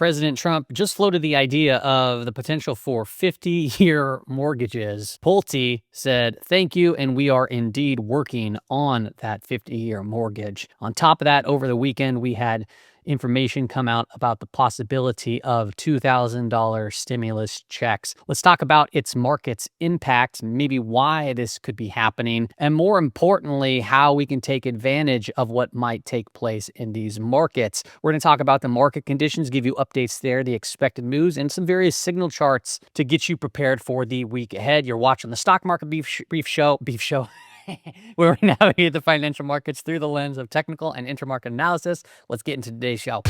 President Trump just floated the idea of the potential for 50-year mortgages. Pulte said, thank you, and we are indeed working on that 50-year mortgage. On top of that, over the weekend, we had information come out about the possibility of $2,000 stimulus checks. Let's talk about its market's impact, maybe why this could be happening, and more importantly, how we can take advantage of what might take place in these markets. We're going to talk about the market conditions, give you updates there, the expected moves, and some various signal charts to get you prepared for the week ahead. You're watching the Stock Market Brief Show. Where we navigate the financial markets through the lens of technical and intermarket analysis. Let's get into today's show.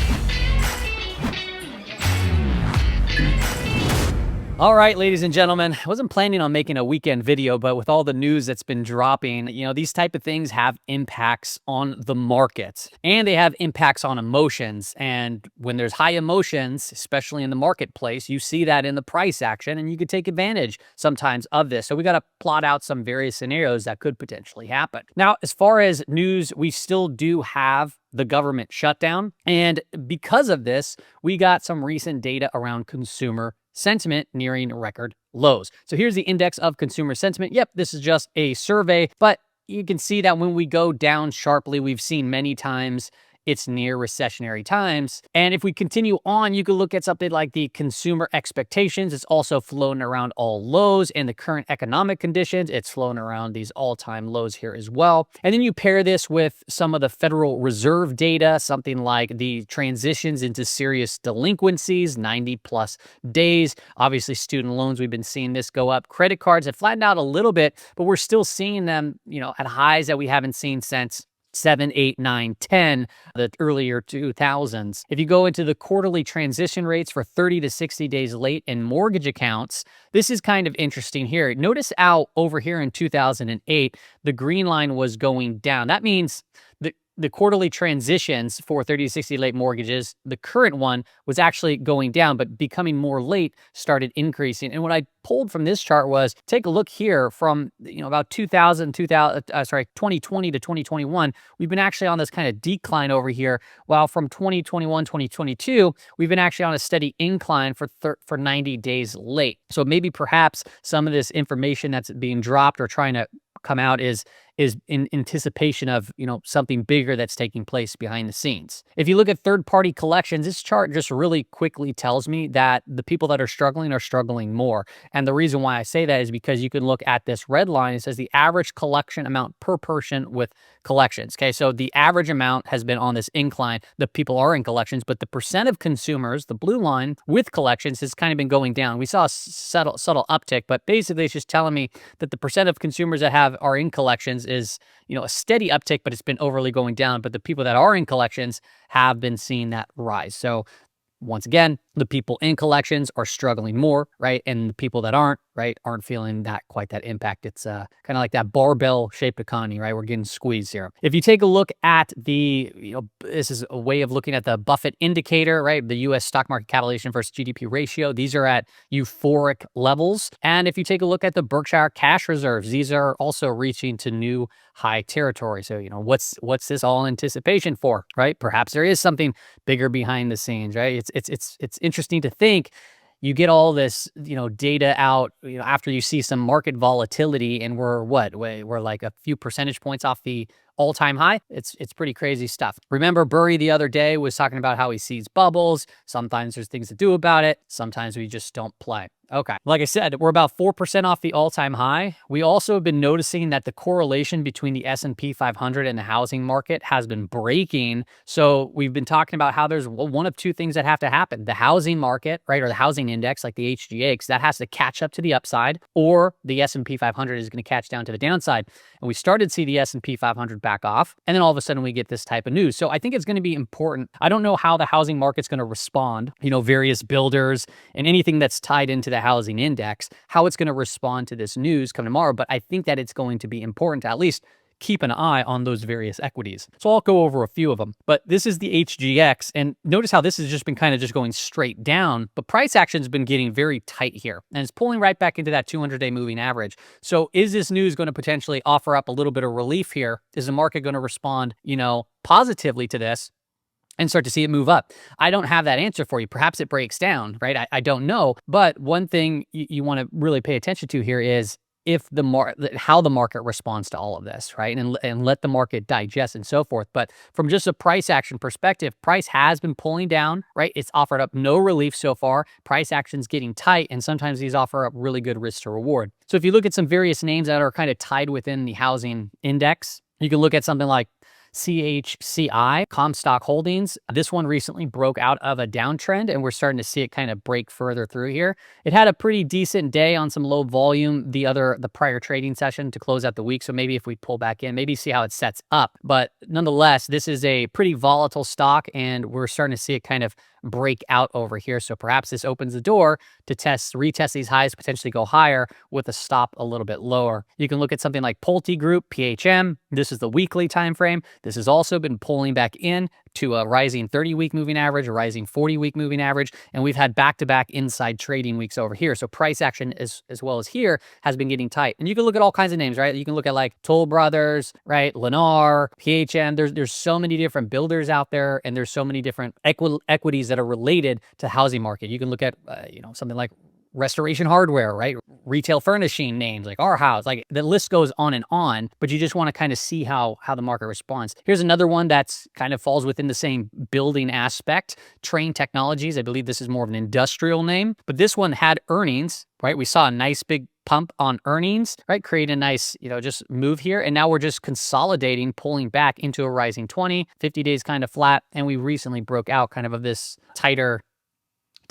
All right, ladies and gentlemen, I wasn't planning on making a weekend video, but with all the news that's been dropping, these type of things have impacts on the markets and they have impacts on emotions. And when there's high emotions, especially in the marketplace, you see that in the price action and you could take advantage sometimes of this. So we got to plot out some various scenarios that could potentially happen. Now, as far as news, we still do have the government shutdown. And because of this, we got some recent data around consumer sentiment nearing record lows. So here's the index of consumer sentiment. Yep, this is just a survey, but you can see that when we go down sharply, we've seen many times it's near recessionary times. And if we continue on, you could look at something like the consumer expectations. It's also floating around all lows, and the current economic conditions, it's floating around these all-time lows here as well. And then you pair this with some of the Federal Reserve data, something like the transitions into serious delinquencies, 90+ days. Obviously, student loans, we've been seeing this go up. Credit cards have flattened out a little bit, but we're still seeing them, at highs that we haven't seen since 7, 8, 9, 10, the earlier 2000s. If you go into the quarterly transition rates for 30 to 60 days late in mortgage accounts, this is kind of interesting here. Notice how over here in 2008, the green line was going down. That means the quarterly transitions for 30 to 60 late mortgages, the current one was actually going down, but becoming more late started increasing. And what I pulled from this chart was, take a look here from, about 2020 to 2021, we've been actually on this kind of decline over here, while from 2021, 2022, we've been actually on a steady incline for 90 days late. So maybe perhaps some of this information that's being dropped or trying to come out is in anticipation of, something bigger that's taking place behind the scenes. If you look at third-party collections, this chart just really quickly tells me that the people that are struggling more. And the reason why I say that is because you can look at this red line. It says the average collection amount per person with collections. Okay, so the average amount has been on this incline. The people are in collections, but the percent of consumers, the blue line with collections, has kind of been going down. We saw a subtle uptick, but basically it's just telling me that the percent of consumers that are in collections is a steady uptick, but it's been overly going down. But the people that are in collections have been seeing that rise. So once again, the people in collections are struggling more, right? And the people that aren't, right, aren't feeling quite that impact. It's kind of like that barbell-shaped economy, right? We're getting squeezed here. If you take a look at this is a way of looking at the Buffett indicator, right? The U.S. stock market capitalization versus GDP ratio. These are at euphoric levels. And if you take a look at the Berkshire cash reserves, these are also reaching to new high territory. So, what's this all anticipation for, right? Perhaps there is something bigger behind the scenes, right? It's interesting to think you get all this, data out, after you see some market volatility, and we're like a few percentage points off the all-time high. It's pretty crazy stuff. Remember, Burry the other day was talking about how he sees bubbles. Sometimes there's things to do about it. Sometimes we just don't play. Okay. Like I said, we're about 4% off the all-time high. We also have been noticing that the correlation between the S&P 500 and the housing market has been breaking. So we've been talking about how there's one of two things that have to happen. The housing market, right, or the housing index, like the HGX, that has to catch up to the upside, or the S&P 500 is going to catch down to the downside. And we started to see the S&P 500 back off, and then all of a sudden we get this type of news. So I think it's going to be important. I don't know how the housing market's going to respond, various builders and anything that's tied into the housing index, how it's going to respond to this news come tomorrow. But I think that it's going to be important to at least keep an eye on those various equities. So I'll go over a few of them. But this is the HGX, and notice how this has just been kind of just going straight down, but price action's been getting very tight here, and it's pulling right back into that 200-day moving average. So is this news going to potentially offer up a little bit of relief here? Is the market going to respond, positively to this? and start to see it move up? I don't have that answer for you. Perhaps it breaks down, right? I don't know. But one thing you want to really pay attention to here is if how the market responds to all of this, right? And let the market digest and so forth. But from just a price action perspective, price has been pulling down, right? It's offered up no relief so far. Price action's getting tight, and sometimes these offer up really good risk to reward. So if you look at some various names that are kind of tied within the housing index, you can look at something like CHCI, Comstock Holdings. This one recently broke out of a downtrend, and we're starting to see it kind of break further through here. It had a pretty decent day on some low volume the prior trading session to close out the week. So maybe if we pull back in, maybe see how it sets up. But nonetheless, this is a pretty volatile stock, and we're starting to see it kind of break out over here. So perhaps this opens the door to retest these highs, potentially go higher with a stop a little bit lower. You can look at something like Pulte Group, PHM. This is the weekly time frame. This has also been pulling back in to a rising 30-week moving average, a rising 40-week moving average, and we've had back-to-back inside trading weeks over here. So price action as well as here has been getting tight. And you can look at all kinds of names, right? You can look at like Toll Brothers, right? Lennar, PHM. There's so many different builders out there, and there's so many different equities that are related to housing market. You can look at something like Restoration Hardware, right? Retail furnishing names like Our House, like the list goes on, but you just want to kind of see how the market responds. Here's another one that's kind of falls within the same building aspect, Train Technologies. I believe this is more of an industrial name, but this one had earnings, right? We saw a nice big pump on earnings, right? Create a nice, just move here. And now we're just consolidating, pulling back into a rising 20, 50 days kind of flat. And we recently broke out kind of this tighter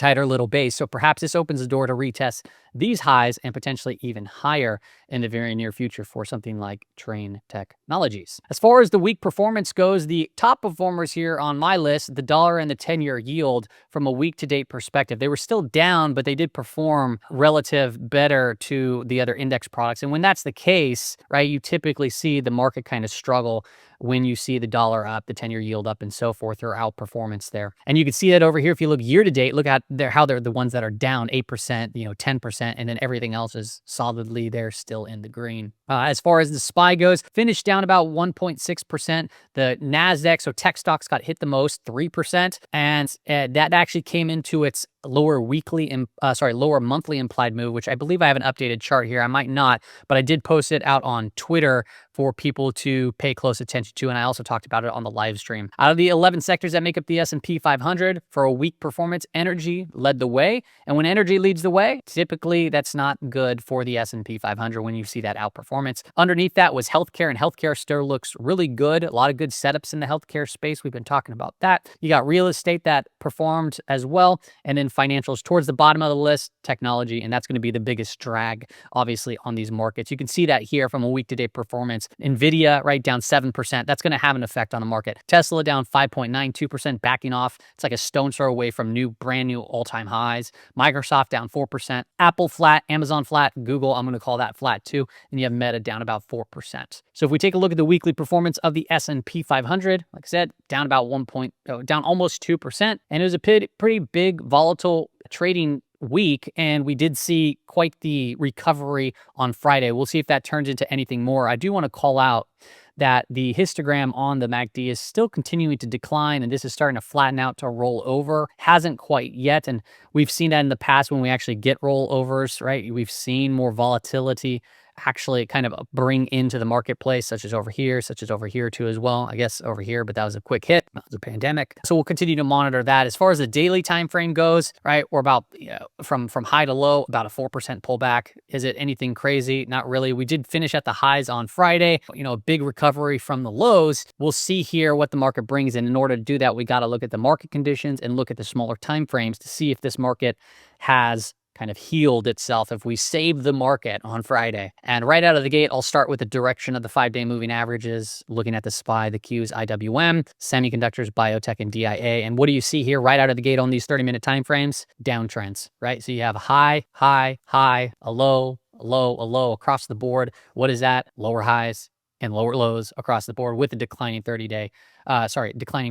little base. So perhaps this opens the door to retest these highs and potentially even higher in the very near future for something like Train Technologies. As far as the week performance goes, the top performers here on my list, the dollar and the 10-year yield from a week-to-date perspective, they were still down, but they did perform relative better to the other index products. And when that's the case, right, you typically see the market kind of struggle when you see the dollar up, the 10-year yield up, and so forth, or outperformance there. And you can see that over here if you look year to date, look at how they're the ones that are down 8%, 10%, and then everything else is solidly there still in the green. As far as the SPY goes, finished down about 1.6%. The NASDAQ, so tech stocks got hit the most, 3%, and that actually came into its lower monthly implied move, which I believe I have an updated chart here. I might not, but I did post it out on Twitter for people to pay close attention to, and I also talked about it on the live stream. Out of the 11 sectors that make up the S&P 500 for a week performance, energy led the way, and when energy leads the way, typically that's not good for the S&P 500 when you see that outperformance. Underneath that was healthcare, and healthcare still looks really good. A lot of good setups in the healthcare space. We've been talking about that. You got real estate that performed as well, and then financials towards the bottom of the list, technology, and that's going to be the biggest drag, obviously, on these markets. You can see that here from a week-to-date performance. Nvidia, right, down 7%. That's going to have an effect on the market. Tesla down 5.92%, backing off. It's like a stone's throw away from brand new all-time highs. Microsoft down 4%. Apple flat. Amazon flat. Google, I'm going to call that flat too. And you have Meta down about 4%. So if we take a look at the weekly performance of the S&P 500, like I said, down about down almost 2%. And it was a pretty big volatile trading week, and we did see quite the recovery on Friday. We'll see if that turns into anything more. I do want to call out that the histogram on the MACD is still continuing to decline, and this is starting to flatten out to roll over. Hasn't quite yet, and we've seen that in the past when we actually get rollovers, right? We've seen more volatility actually kind of bring into the marketplace, such as over here too as well. I guess over here, but that was a quick hit. That was a pandemic. So we'll continue to monitor that. As far as the daily time frame goes, right, we're about from high to low, about a 4% pullback. Is it anything crazy? Not really. We did finish at the highs on Friday, a big recovery from the lows. We'll see here what the market brings. And in order to do that, we got to look at the market conditions and look at the smaller time frames to see if this market has kind of healed itself, if we save the market on Friday. And right out of the gate, I'll start with the direction of the 5-day moving averages, looking at the SPY, the Qs, IWM, semiconductors, biotech, and DIA. And what do you see here right out of the gate on these 30-minute time frames? Downtrends, right? So you have a high, high, high, a low, a low, a low across the board. What is that? Lower highs and lower lows across the board with a declining declining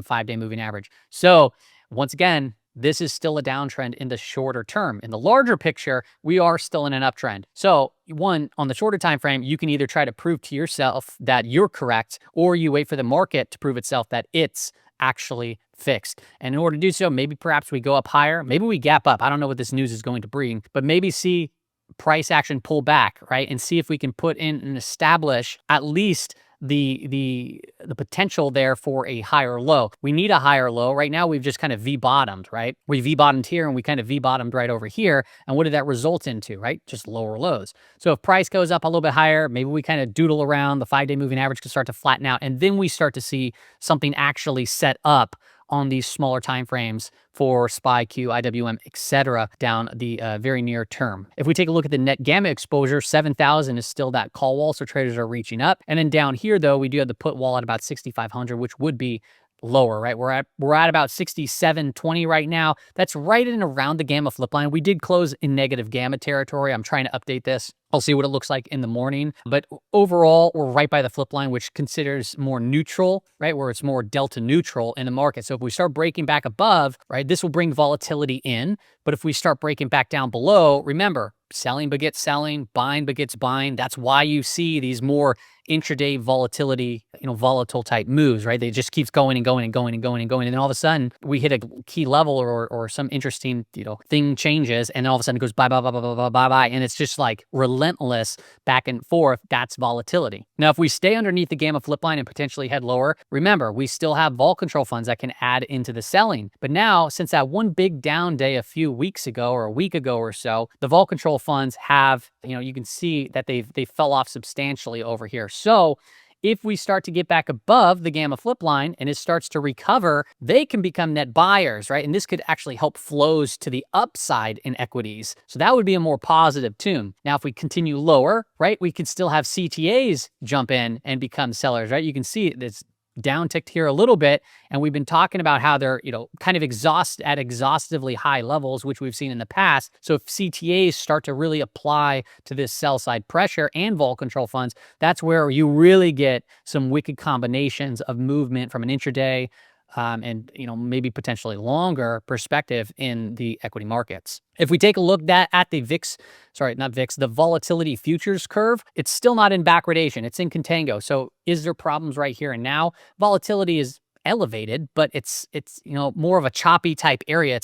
5-day moving average. So once again, this is still a downtrend in the shorter term. In the larger picture, we are still in an uptrend. So on the shorter time frame, you can either try to prove to yourself that you're correct, or you wait for the market to prove itself that it's actually fixed. And in order to do so, maybe perhaps we go up higher, maybe we gap up. I don't know what this news is going to bring, but maybe see price action pull back, right? And see if we can put in and establish at least the potential there for a higher low. We need a higher low. Right now, we've just kind of V-bottomed, right? We V-bottomed here and we kind of V-bottomed right over here. And what did that result into, right? Just lower lows. So if price goes up a little bit higher, maybe we kind of doodle around, the 5-day moving average can start to flatten out. And then we start to see something actually set up on these smaller time frames for SPY, Q, IWM, etc. down the very near term. If we take a look at the net gamma exposure, 7,000 is still that call wall, so traders are reaching up. And then down here, though, we do have the put wall at about 6,500, which would be lower, right? We're at about 67.20 right now. That's right in around the gamma flip line. We did close in negative gamma territory. I'm trying to update this. I'll see what it looks like in the morning. But overall, we're right by the flip line, which considers more neutral, right? Where it's more delta neutral in the market. So if we start breaking back above, right, this will bring volatility in. But if we start breaking back down below, remember, selling begets selling, buying begets buying. That's why you see these more intraday volatility, volatile type moves, right? They just keeps going and going and going and going and going. And then all of a sudden we hit a key level or some interesting, thing changes. And then all of a sudden it goes bye, bye, bye, bye, bye, bye, bye, bye. And it's just like relentless back and forth. That's volatility. Now, if we stay underneath the gamma flip line and potentially head lower, remember, we still have vol control funds that can add into the selling. But now, since that one big down day a few weeks ago or a week ago or so, the vol control funds have, you can see that they fell off substantially over here. So if we start to get back above the gamma flip line and it starts to recover, they can become net buyers, right? And this could actually help flows to the upside in equities. So that would be a more positive tune. Now, if we continue lower, right, we could still have CTAs jump in and become sellers, right? You can see it's down ticked here a little bit. And we've been talking about how they're, kind of exhaustively high levels, which we've seen in the past. So if CTAs start to really apply to this sell side pressure and vol control funds, that's where you really get some wicked combinations of movement from an intraday and maybe potentially longer perspective in the equity markets. If we take a look at the the volatility futures curve, it's still not in backwardation. It's in contango. So is there problems right here and now? Volatility is elevated, but it's more of a choppy type area.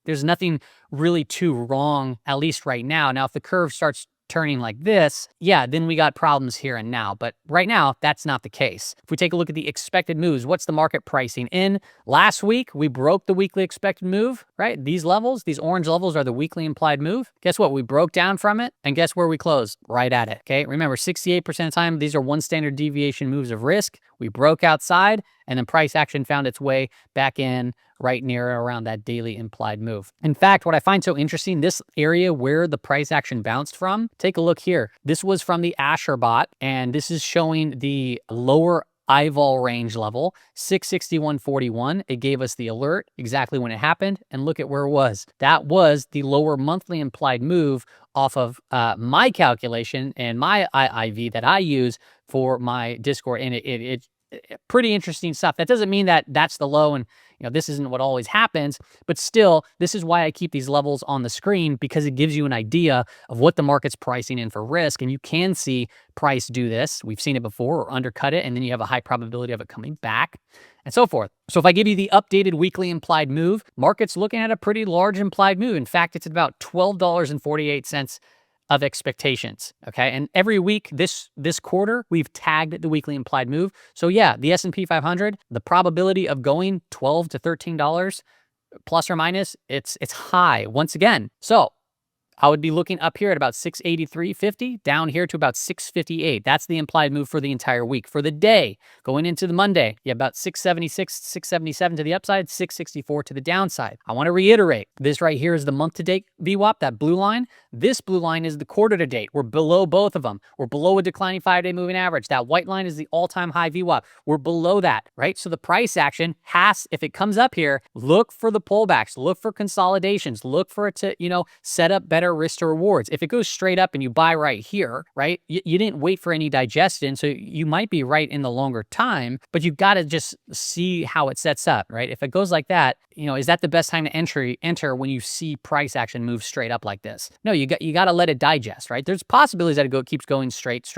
There's nothing really too wrong, at least right now. Now, if the curve starts turning like this, yeah, then we got problems here and now. But right now, that's not the case. If we take a look at the expected moves, what's the market pricing in? Last week, we broke the weekly expected move, right? These levels, these orange levels are the weekly implied move. Guess what? We broke down from it, and guess where we closed? Right at it, okay? Remember, 68% of the time, these are one standard deviation moves of risk. We broke outside, and then price action found its way back in right near around that daily implied move. In fact, what I find so interesting, this area where the price action bounced from, take a look here. This was from the Asher bot, and this is showing the lower IVOL range level, 661.41. It gave us the alert exactly when it happened, and look at where it was. That was the lower monthly implied move off of my calculation and my IIV that I use for my Discord, and it pretty interesting stuff. That doesn't mean that that's the low and this isn't what always happens, but still, this is why I keep these levels on the screen, because it gives you an idea of what the market's pricing in for risk, and you can see price do this. We've seen it before, or undercut it, and then you have a high probability of it coming back, and so forth. So if I give you the updated weekly implied move, market's looking at a pretty large implied move. In fact, it's at about $12.48 of expectations, okay? And every week this quarter, we've tagged the weekly implied move. So yeah, the S&P 500, the probability of going $12 to $13 plus or minus, it's high once again. So I would be looking up here at about 683.50, down here to about 658. That's the implied move for the entire week. For the day, going into the Monday, you have about 676, 677 to the upside, 664 to the downside. I want to reiterate, this right here is the month-to-date VWAP, that blue line. This blue line is the quarter-to-date. We're below both of them. We're below a declining 5-day moving average. That white line is the all-time high VWAP. We're below that, right? So the price action has, if it comes up here, look for the pullbacks, look for consolidations, look for it to, set up better risk to rewards. If it goes straight up and you buy right here, right, you didn't wait for any digestion, so you might be right in the longer time, but you've got to just see how it sets up, right? If it goes like that, is that the best time to enter when you see price action move straight up like this? No, you got to let it digest, right? There's possibilities that it keeps going straight,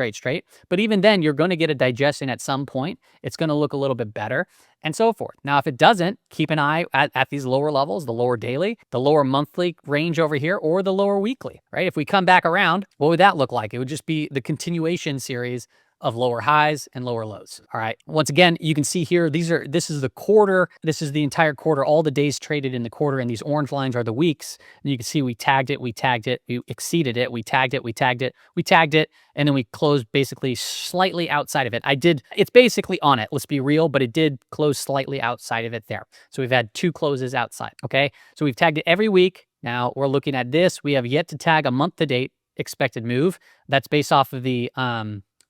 but even then, you're going to get a digestion at some point. It's going to look a little bit better. and so forth. Now, if it doesn't, keep an eye at these lower levels, the lower daily, the lower monthly range over here, or the lower weekly, right? If we come back around, what would that look like? It would just be the continuation series of lower highs and lower lows. All right. Once again, you can see here, this is the quarter. This is the entire quarter, all the days traded in the quarter. And these orange lines are the weeks. And you can see we tagged it, we exceeded it, we tagged it, we tagged it. And then we closed basically slightly outside of it. It's basically on it. Let's be real, but it did close slightly outside of it there. So we've had 2 closes outside. Okay. So we've tagged it every week. Now we're looking at this. We have yet to tag a month to date expected move. That's based off of the,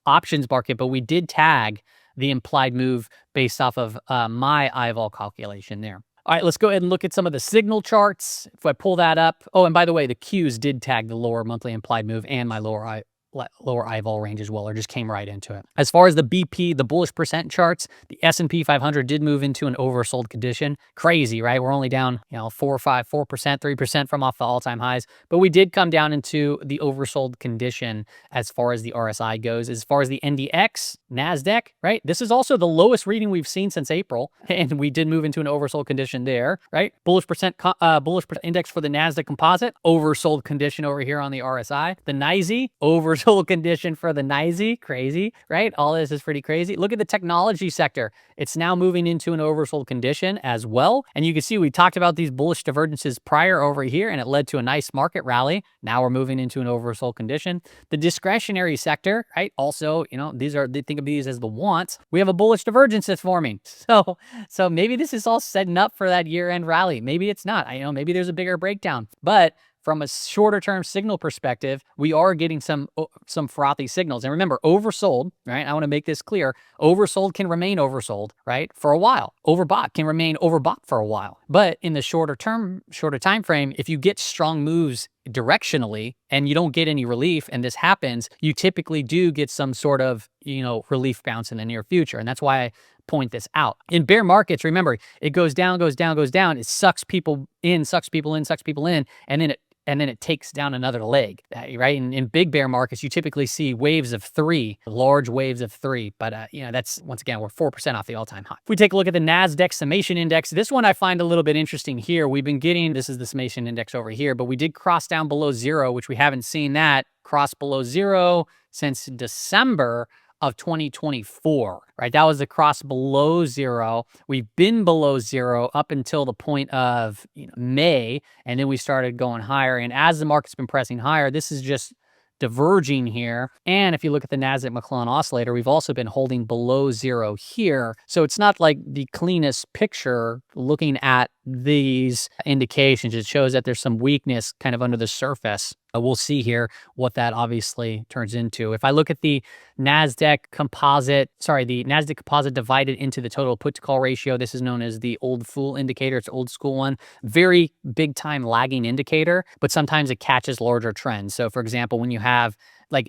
options market, but we did tag the implied move based off of my eyeball calculation there. All right, let's go ahead and look at some of the signal charts. If I pull that up. Oh, and by the way, the Qs did tag the lower monthly implied move and my lower eyeball range as well, or just came right into it. As far as the BP, the bullish percent charts, the S&P 500 did move into an oversold condition. Crazy, right? We're only down, 4%, 3% from off the all-time highs, but we did come down into the oversold condition as far as the RSI goes. As far as the NDX, NASDAQ, right? This is also the lowest reading we've seen since April, and we did move into an oversold condition there, right? Bullish percent index for the NASDAQ composite, oversold condition over here on the RSI. The NYSE, oversold condition for the NYSE. Crazy, right? All this is pretty crazy. Look at the technology sector. It's now moving into an oversold condition as well. And you can see we talked about these bullish divergences prior over here, and it led to a nice market rally. Now we're moving into an oversold condition. The discretionary sector, right? Also, they think of these as the wants. We have a bullish divergence that's forming. So maybe this is all setting up for that year-end rally. Maybe it's not. Maybe there's a bigger breakdown. But from a shorter term signal perspective, we are getting some frothy signals. And remember, oversold, right? I want to make this clear. Oversold can remain oversold, right? For a while. Overbought can remain overbought for a while. But in the shorter time frame, if you get strong moves directionally and you don't get any relief and this happens, you typically do get some sort of, relief bounce in the near future. And that's why I point this out. In bear markets, remember, it goes down, goes down, goes down. It sucks people in, and then it takes down another leg, right? In big bear markets, you typically see waves of 3, large waves of 3. But, that's, once again, we're 4% off the all-time high. If we take a look at the NASDAQ summation index, this one I find a little bit interesting here. We've been getting, this is the summation index over here, but we did cross down below 0, which we haven't seen that cross below 0 since December of 2024, right? That was a cross below 0. We've been below 0 up until the point of May, and then we started going higher. And as the market's been pressing higher, this is just diverging here. And if you look at the NASDAQ McClellan oscillator, we've also been holding below 0 here. So it's not like the cleanest picture looking at these indications. It shows that there's some weakness kind of under the surface. We'll see here what that obviously turns into. If I look at the NASDAQ composite divided into the total put to call ratio, this is known as the old fool indicator. It's an old school one, very big time lagging indicator, but sometimes it catches larger trends. So for example, when you have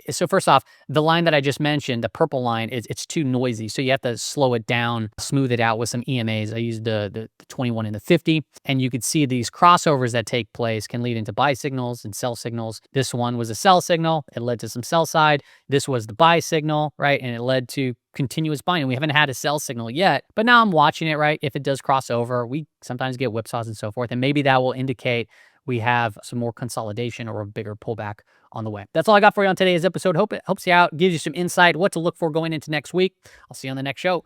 so first off, the line that I just mentioned, the purple line, it's too noisy. So you have to slow it down, smooth it out with some EMAs. I used the 21 and the 50, and you could see these crossovers that take place can lead into buy signals and sell signals. This one was a sell signal. It led to some sell side. This was the buy signal, right? And it led to continuous buying. We haven't had a sell signal yet, but now I'm watching it, right? If it does cross over, we sometimes get whipsaws and so forth, and maybe that will indicate we have some more consolidation or a bigger pullback on the way. That's all I got for you on today's episode. Hope it helps you out, gives you some insight, what to look for going into next week. I'll see you on the next show.